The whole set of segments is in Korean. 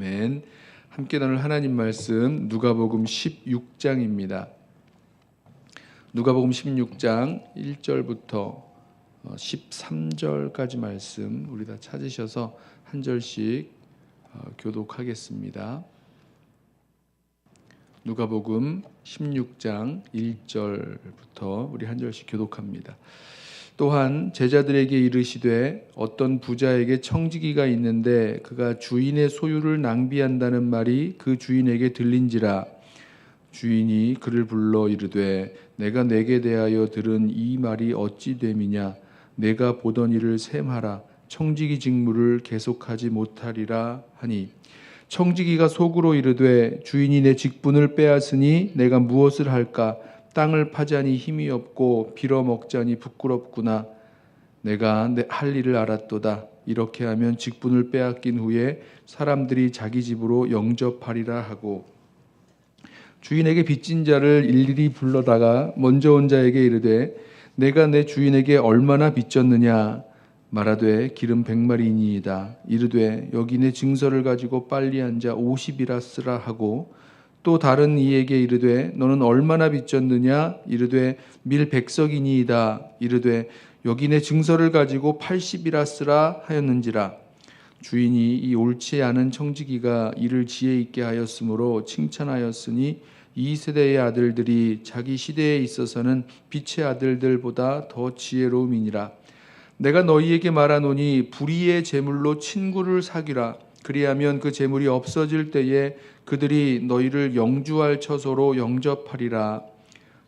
아멘. 함께 나눌 하나님 말씀 누가복음 16장입니다. 누가복음 16장 1절부터 13절까지 말씀 우리 다 찾으셔서 한 절씩 교독하겠습니다. 누가복음 16장 1절부터 우리 한 절씩 교독합니다. 또한 제자들에게 이르시되 어떤 부자에게 청지기가 있는데 그가 주인의 소유를 낭비한다는 말이 그 주인에게 들린지라. 주인이 그를 불러 이르되 내가 내게 대하여 들은 이 말이 어찌 됨이냐. 내가 보던 일을 셈하라. 청지기 직무를 계속하지 못하리라 하니, 청지기가 속으로 이르되 주인이 내 직분을 빼앗으니 내가 무엇을 할까. 땅을 파자니 힘이 없고 빌어먹자니 부끄럽구나. 내가 할 일을 알았도다. 이렇게 하면 직분을 빼앗긴 후에 사람들이 자기 집으로 영접하리라 하고, 주인에게 빚진 자를 일일이 불러다가 먼저 온 자에게 이르되 내가 내 주인에게 얼마나 빚졌느냐. 말하되 기름 100마리니이다. 이르되 여기 내 증서를 가지고 빨리 앉아 50이라 쓰라 하고, 또 다른 이에게 이르되 너는 얼마나 빚졌느냐. 이르되 밀 100석이니이다. 이르되 여기 내 증서를 가지고 80이라 쓰라 하였는지라. 주인이 이 옳지 않은 청지기가 이를 지혜 있게 하였으므로 칭찬하였으니 이 세대의 아들들이 자기 시대에 있어서는 빛의 아들들보다 더 지혜로움이니라. 내가 너희에게 말하노니 불의의 재물로 친구를 사귀라. 그리하면 그 재물이 없어질 때에 그들이 너희를 영주할 처소로 영접하리라.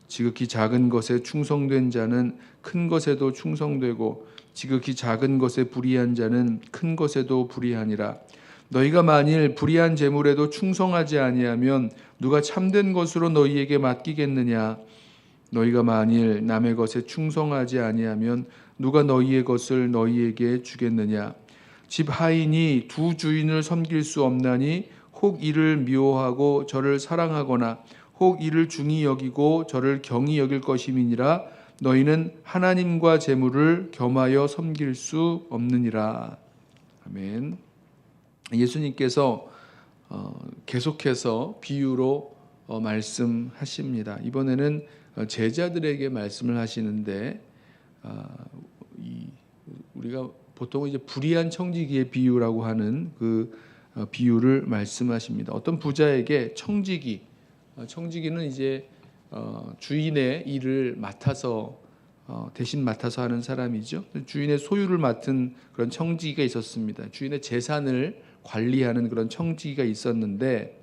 지극히 작은 것에 충성된 자는 큰 것에도 충성되고 지극히 작은 것에 불의한 자는 큰 것에도 불의하니라. 너희가 만일 불의한 재물에도 충성하지 아니하면 누가 참된 것으로 너희에게 맡기겠느냐. 너희가 만일 남의 것에 충성하지 아니하면 누가 너희의 것을 너희에게 주겠느냐. 집 하인이 두 주인을 섬길 수 없나니 혹 이를 미워하고 저를 사랑하거나 혹 이를 중히 여기고 저를 경히 여길 것임이니라. 너희는 하나님과 재물을 겸하여 섬길 수 없느니라. 아멘. 예수님께서 계속해서 비유로 말씀하십니다. 이번에는 제자들에게 말씀을 하시는데, 우리가 보통 이제 불의한 청지기의 비유라고 하는 그 비유를 말씀하십니다. 어떤 부자에게 청지기는 이제 주인의 일을 맡아서 대신 맡아서 하는 사람이죠. 주인의 소유를 맡은 그런 청지기가 있었습니다. 주인의 재산을 관리하는 그런 청지기가 있었는데,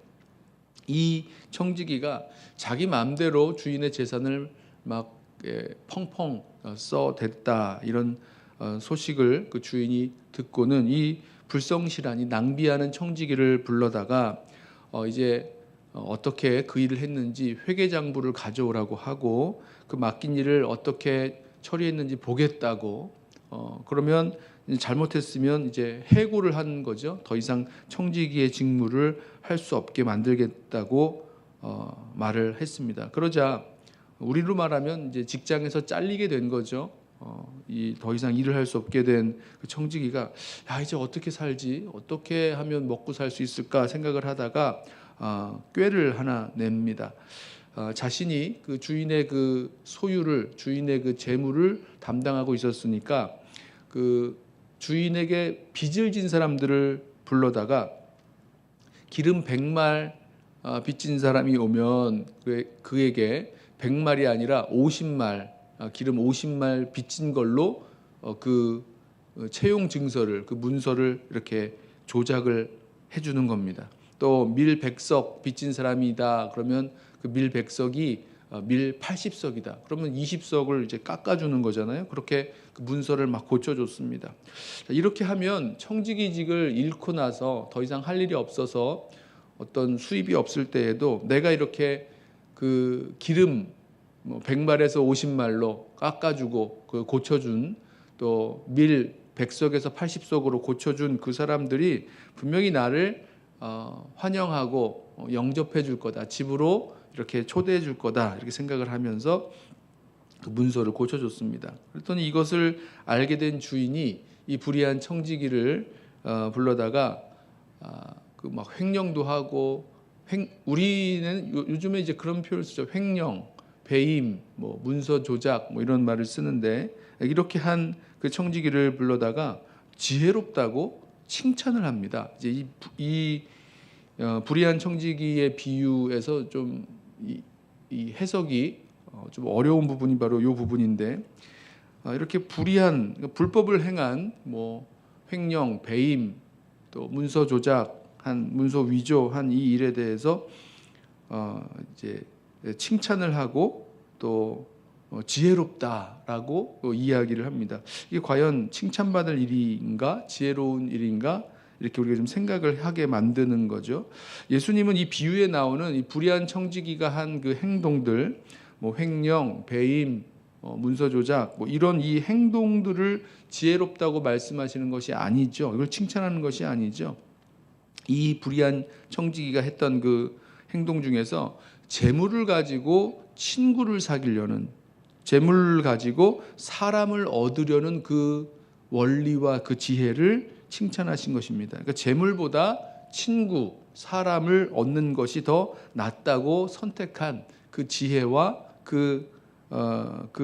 이 청지기가 자기 마음대로 주인의 재산을 막 펑펑 써댔다, 이런 소식을 그 주인이 듣고는 이 불성실한 이 낭비하는 청지기를 불러다가 이제 어떻게 그 일을 했는지 회계장부를 가져오라고 하고, 그 맡긴 일을 어떻게 처리했는지 보겠다고, 그러면 잘못했으면 이제 해고를 한 거죠. 더 이상 청지기의 직무를 할 수 없게 만들겠다고 말을 했습니다. 그러자 우리로 말하면 이제 직장에서 잘리게 된 거죠. 이 더 이상 일을 할 수 없게 된 그 청지기가 이제 어떻게 살지, 어떻게 하면 먹고 살 수 있을까 생각을 하다가 꾀를 하나 냅니다. 자신이 그 주인의 그 소유를, 주인의 그 재물을 담당하고 있었으니까 그 주인에게 빚을 진 사람들을 불러다가 기름 100말 빚진 사람이 오면 그에게 100말이 아니라 50말, 기름 50말 빚진 걸로 그 채용 증서를, 그 문서를 이렇게 조작을 해주는 겁니다. 또 밀 100석 빚진 사람이다 그러면 그 밀 100석이 밀 80석이다 그러면 20석을 이제 깎아주는 거잖아요. 그렇게 그 문서를 막 고쳐줬습니다. 이렇게 하면 청지기직을 잃고 나서 더 이상 할 일이 없어서 어떤 수입이 없을 때에도 내가 이렇게 그 기름 100말에서 50말로 깎아주고 그 고쳐준, 또 밀 100석에서 80석으로 고쳐준 그 사람들이 분명히 나를 환영하고 영접해 줄 거다, 집으로 이렇게 초대해 줄 거다, 이렇게 생각을 하면서 그 문서를 고쳐줬습니다. 그랬더니 이것을 알게 된 주인이 이 불의한 청지기를 불러다가 그 막 횡령도 하고 우리는 요즘에 이제 그런 표현을 쓰죠. 횡령, 배임, 뭐 문서 조작 뭐 이런 말을 쓰는데 이렇게 한 그 청지기를 불러다가 지혜롭다고 칭찬을 합니다. 이제 이 불의한 청지기의 비유에서 좀 이 해석이 좀 어려운 부분이 바로 이 부분인데 이렇게 불의한 불법을 행한 뭐 횡령, 배임, 또 문서 조작한 문서 위조한 이 일에 대해서 이제 칭찬을 하고 또 지혜롭다라고 이야기를 합니다. 이게 과연 칭찬받을 일인가, 지혜로운 일인가 이렇게 우리가 좀 생각을 하게 만드는 거죠. 예수님은 이 비유에 나오는 이 불의한 청지기가 한 그 행동들, 뭐 횡령, 배임, 문서 조작, 뭐 이런 이 행동들을 지혜롭다고 말씀하시는 것이 아니죠. 이걸 칭찬하는 것이 아니죠. 이 불의한 청지기가 했던 그 행동 중에서 재물을 가지고 친구를 사귀려는, 재물을 가지고 사람을 얻으려는 그 원리와 그 지혜를 칭찬하신 것입니다. 그러니까 재물보다 친구, 사람을 얻는 것이 더 낫다고 선택한 그 지혜와 그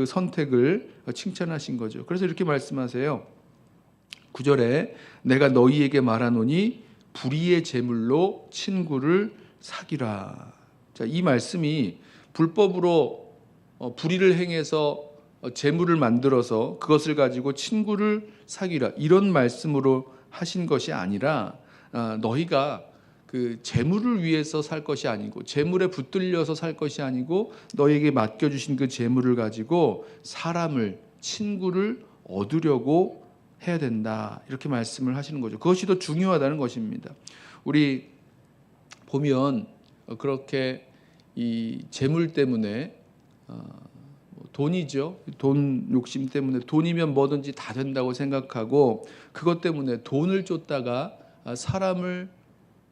선택을 칭찬하신 거죠. 그래서 이렇게 말씀하세요. 9절에 내가 너희에게 말하노니 불의의 재물로 친구를 사귀라. 자, 이 말씀이 불법으로 불의를 행해서 재물을 만들어서 그것을 가지고 친구를 사귀라 이런 말씀으로 하신 것이 아니라 너희가 그 재물을 위해서 살 것이 아니고 재물에 붙들려서 살 것이 아니고 너희에게 맡겨주신 그 재물을 가지고 사람을 친구를 얻으려고 해야 된다 이렇게 말씀을 하시는 거죠. 그것이 더 중요하다는 것입니다. 우리 보면 그렇게 이 재물 때문에 돈이죠. 돈 욕심 때문에 돈이면 뭐든지 다 된다고 생각하고 그것 때문에 돈을 쫓다가 사람을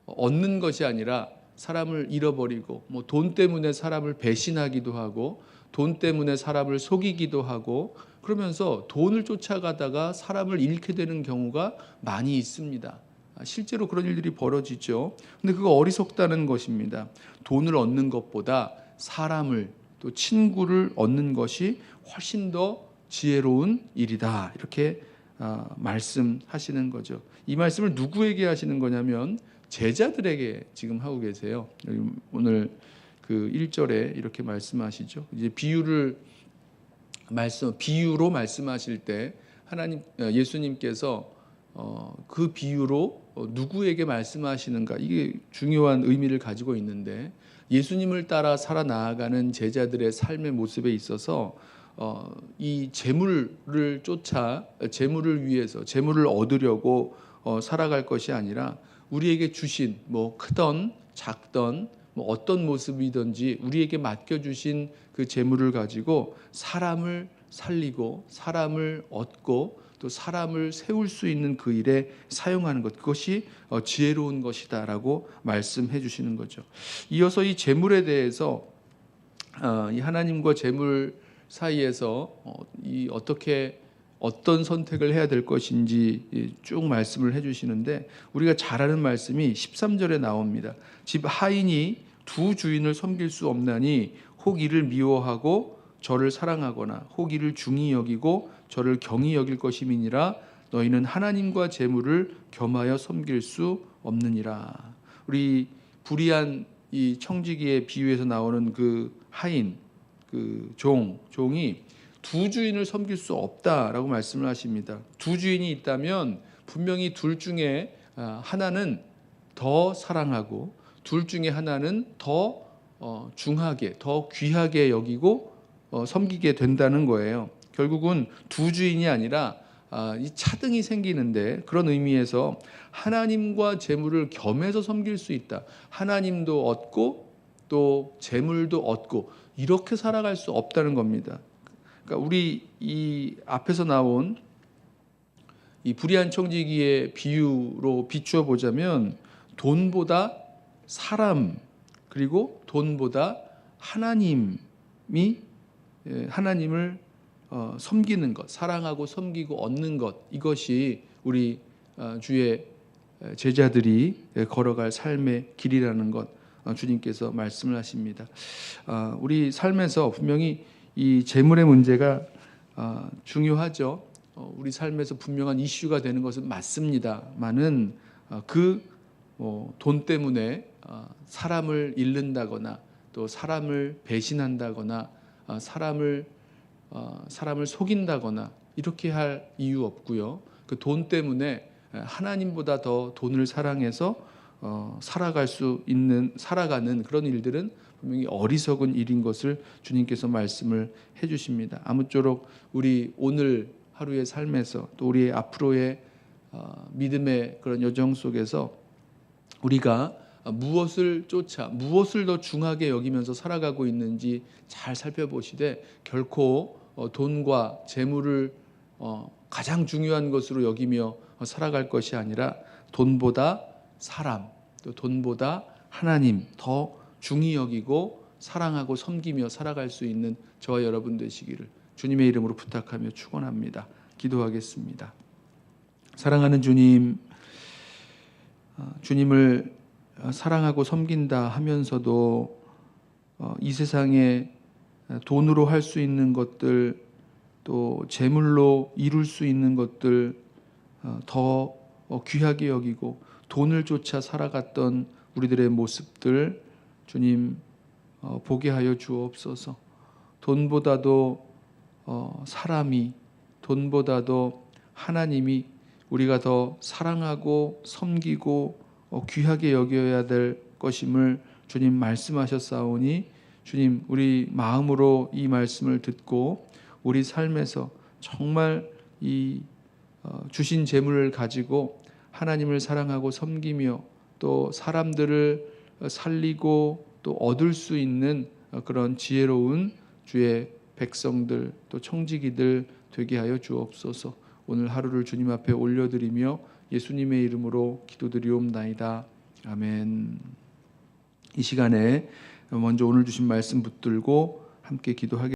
얻는 것이 아니라 사람을 잃어버리고 뭐 돈 때문에 사람을 배신하기도 하고 돈 때문에 사람을 속이기도 하고 그러면서 돈을 쫓아가다가 사람을 잃게 되는 경우가 많이 있습니다. 실제로 그런 일들이 벌어지죠. 근데 그거 어리석다는 것입니다. 돈을 얻는 것보다 사람을 또 친구를 얻는 것이 훨씬 더 지혜로운 일이다. 이렇게 말씀하시는 거죠. 이 말씀을 누구에게 하시는 거냐면 제자들에게 지금 하고 계세요. 오늘 그 1절에 이렇게 말씀하시죠. 이제 비유로 말씀하실 때 예수님께서 그 비유로 누구에게 말씀하시는가 이게 중요한 의미를 가지고 있는데 예수님을 따라 살아나가는 제자들의 삶의 모습에 있어서 이 재물을 쫓아 재물을 위해서 재물을 얻으려고 살아갈 것이 아니라 우리에게 주신 뭐 크던 작던 뭐 어떤 모습이든지 우리에게 맡겨주신 그 재물을 가지고 사람을 살리고 사람을 얻고 또 사람을 세울 수 있는 그 일에 사용하는 것 그것이 지혜로운 것이다라고 말씀해 주시는 거죠. 이어서 이 재물에 대해서 이 하나님과 재물 사이에서 어떤 선택을 해야 될 것인지 쭉 말씀을 해주시는데 우리가 잘 아는 말씀이 13절에 나옵니다. 집 하인이 두 주인을 섬길 수 없나니 혹 이를 미워하고 저를 사랑하거나 혹 이를 중히 여기고 저를 경히 여길 것임이니라 너희는 하나님과 재물을 겸하여 섬길 수 없느니라. 우리 불의한 이 청지기의 비유에서 나오는 그 하인 그 종이 두 주인을 섬길 수 없다라고 말씀을 하십니다. 두 주인이 있다면 분명히 둘 중에 하나는 더 사랑하고 둘 중에 하나는 더 중하게 더 귀하게 여기고 섬기게 된다는 거예요. 결국은 두 주인이 아니라 이 차등이 생기는데 그런 의미에서 하나님과 재물을 겸해서 섬길 수 있다. 하나님도 얻고 또 재물도 얻고 이렇게 살아갈 수 없다는 겁니다. 그러니까 우리 이 앞에서 나온 이 불의한 청지기의 비유로 비추어 보자면 돈보다 사람 그리고 돈보다 하나님을 섬기는 것, 사랑하고 섬기고 얻는 것 이것이 우리 주의 제자들이 걸어갈 삶의 길이라는 것 주님께서 말씀을 하십니다. 우리 삶에서 분명히 이 재물의 문제가 중요하죠. 우리 삶에서 분명한 이슈가 되는 것은 맞습니다만은 돈 때문에 사람을 잃는다거나 또 사람을 배신한다거나 사람을 속인다거나 이렇게 할 이유 없고요. 그 돈 때문에 하나님보다 더 돈을 사랑해서 살아가는 그런 일들은 분명히 어리석은 일인 것을 주님께서 말씀을 해주십니다. 아무쪼록 우리 오늘 하루의 삶에서 또 우리의 앞으로의 믿음의 그런 여정 속에서 우리가 무엇을 쫓아 무엇을 더 중하게 여기면서 살아가고 있는지 잘 살펴보시되 결코 돈과 재물을 가장 중요한 것으로 여기며 살아갈 것이 아니라 돈보다 사람 또 돈보다 하나님 더 중히 여기고 사랑하고 섬기며 살아갈 수 있는 저와 여러분 되시기를 주님의 이름으로 부탁하며 축원합니다. 기도하겠습니다. 사랑하는 주님, 주님을 사랑하고 섬긴다 하면서도 이 세상에 돈으로 할 수 있는 것들 또 재물로 이룰 수 있는 것들 더 귀하게 여기고 돈을 쫓아 살아갔던 우리들의 모습들 주님 보게 하여 주옵소서. 돈보다도 사람이 돈보다도 하나님이 우리가 더 사랑하고 섬기고 귀하게 여겨야 될 것임을 주님 말씀하셨사오니 주님 우리 마음으로 이 말씀을 듣고 우리 삶에서 정말 이 주신 재물을 가지고 하나님을 사랑하고 섬기며 또 사람들을 살리고 또 얻을 수 있는 그런 지혜로운 주의 백성들 또 청지기들 되게 하여 주옵소서. 오늘 하루를 주님 앞에 올려드리며 예수님의 이름으로 기도드리옵나이다. 아멘. 이 시간에 먼저 오늘 주신 말씀 붙들고 함께 기도하겠습니다.